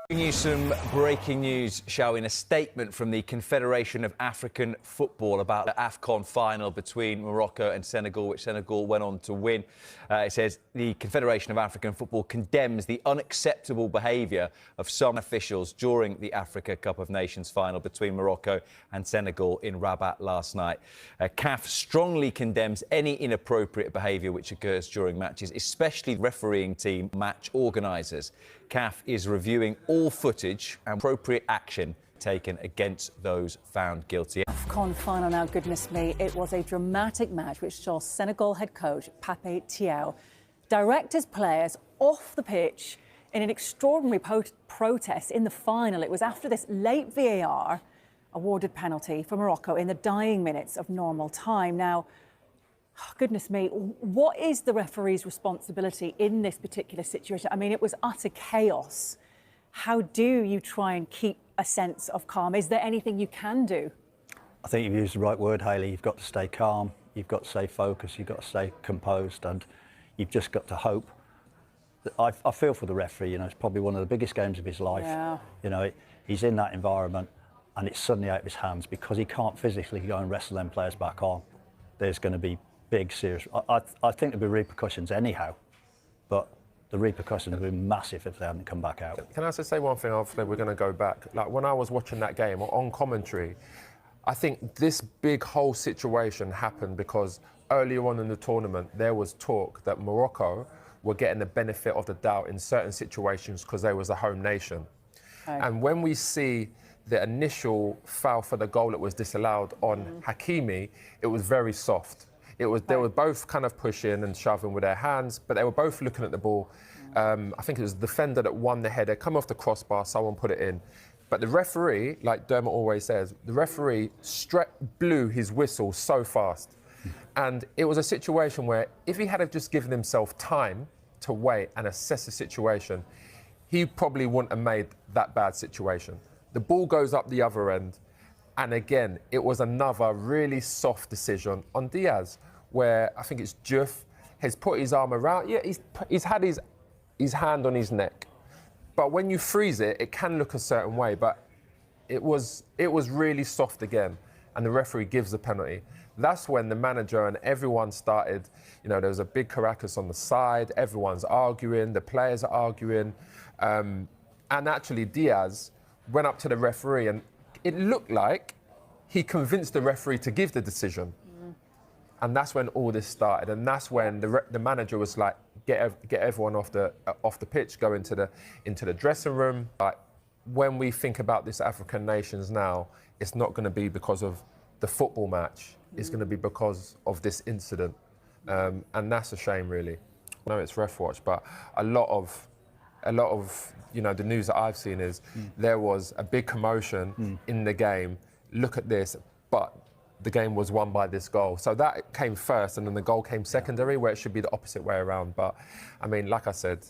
Bringing you some breaking news, showing a statement from the Confederation of African Football about the Afcon final between Morocco and Senegal, which Senegal went on to win. It says the Confederation of African Football condemns the unacceptable behaviour of some officials during the Africa Cup of Nations final between Morocco and Senegal in Rabat last night. CAF strongly condemns any inappropriate behaviour which occurs during matches, especially refereeing team match organisers. CAF is reviewing all footage and appropriate action taken against those found guilty. Afcon final now, goodness me. It was a dramatic match which saw Senegal head coach Pape Thiaw direct his players off the pitch in an extraordinary protest in the final. It was after this late VAR awarded penalty for Morocco in the dying minutes of normal time. Now, goodness me, what is the referee's responsibility in this particular situation? I mean, it was utter chaos. How do you try and keep a sense of calm? Is there anything you can do? I think you've used the right word, Hayley. You've got to stay calm, you've got to stay focused, you've got to stay composed, and you've just got to hope. I feel for the referee, you know, it's probably one of the biggest games of his life. Yeah. You know, he's in that environment and it's suddenly out of his hands because he can't physically go and wrestle them players back on. There's going to be big, serious... I think there'll be repercussions anyhow, but the repercussions will be massive if they haven't come back out. Can I just say one thing after we're going to go back? Like, when I was watching that game on commentary, I think this big whole situation happened because earlier on in the tournament, there was talk that Morocco were getting the benefit of the doubt in certain situations because they was a home nation. Okay. And when we see the initial foul for the goal that was disallowed on Hakimi, it was very soft. It was, they were both kind of pushing and shoving with their hands, but they were both looking at the ball. I think it was the defender that won the header, come off the crossbar, someone put it in. But the referee, like Dermot always says, the referee blew his whistle so fast. And it was a situation where if he had just given himself time to wait and assess the situation, he probably wouldn't have made that bad situation. The ball goes up the other end. And again, it was another really soft decision on Diaz, where I think it's Diouf has put his arm around. Yeah, he's had his hand on his neck. But when you freeze it, it can look a certain way. But it was really soft again. And the referee gives the penalty. That's when the manager and everyone started, you know, there was a big Caracas on the side. Everyone's arguing. The players are arguing. And actually, Diaz went up to the referee and it looked like he convinced the referee to give the decision. And that's when all this started. And that's when the manager was like, get everyone off the pitch, go into the dressing room. Like, when we think about this African nations now, it's not going to be because of the football match. It's going to be because of this incident. And that's a shame, really. I know it's ref watch, but a lot of you know, the news that I've seen is there was a big commotion in the game. Look at this, but the game was won by this goal. So that came first, and then the goal came secondary, where it should be the opposite way around. But, I mean, like I said,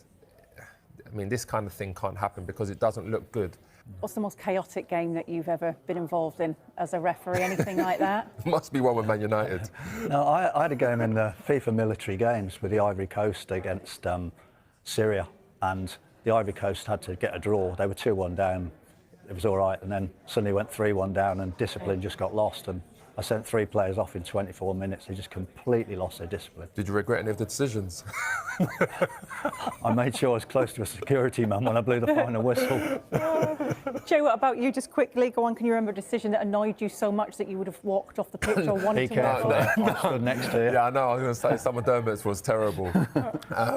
I mean, this kind of thing can't happen because it doesn't look good. What's the most chaotic game that you've ever been involved in as a referee? Anything like that? Must be one with Man United. No, I had a game in the FIFA military games with the Ivory Coast against Syria, and the Ivory Coast had to get a draw. They were 2-1 down. It was all right, and then suddenly went 3-1 down, and discipline just got lost. And I sent 3 players off in 24 minutes. They just completely lost their discipline. Did you regret any of the decisions? I made sure I was close to a security man when I blew the final whistle. Joe, what about you? Just quickly, go on. Can you remember a decision that annoyed you so much that you would have walked off the pitch or wanted to walk off? I stood next to you. Yeah, I know. I was going to say some of Dermot's was terrible.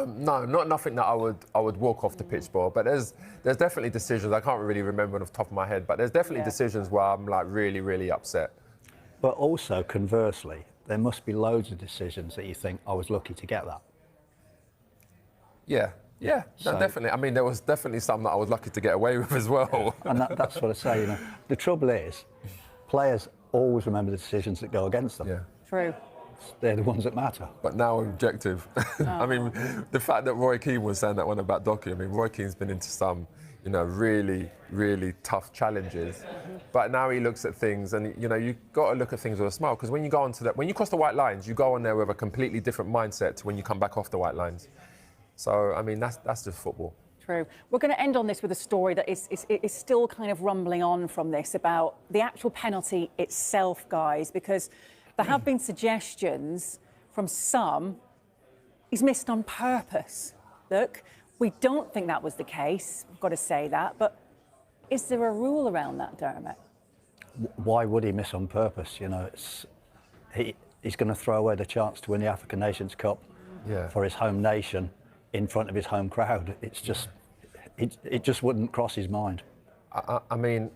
No, nothing that I would walk off the pitch for. But there's definitely decisions. I can't really remember off the top of my head. But there's definitely decisions where I'm like really, really upset. But also, conversely, there must be loads of decisions that you think, I was lucky to get that. Yeah, no, definitely. I mean, there was definitely some that I was lucky to get away with as well. And that's what I say, you know. The trouble is, players always remember the decisions that go against them. Yeah. True. They're the ones that matter. But now objective. I mean, the fact that Roy Keane was saying that one about Docky, I mean, Roy Keane's been into some, you know, really, really tough challenges. But now he looks at things and, you know, you've got to look at things with a smile, because when you go onto that, when you cross the white lines, you go on there with a completely different mindset to when you come back off the white lines. So, I mean, that's just football. True. We're going to end on this with a story that is still kind of rumbling on from this about the actual penalty itself, guys, because there have been suggestions from some he's missed on purpose. Look, we don't think that was the case. I've got to say that. But is there a rule around that, Dermot? Why would he miss on purpose? You know, he's going to throw away the chance to win the African Nations Cup for his home nation in front of his home crowd. It's just, it just wouldn't cross his mind. I mean,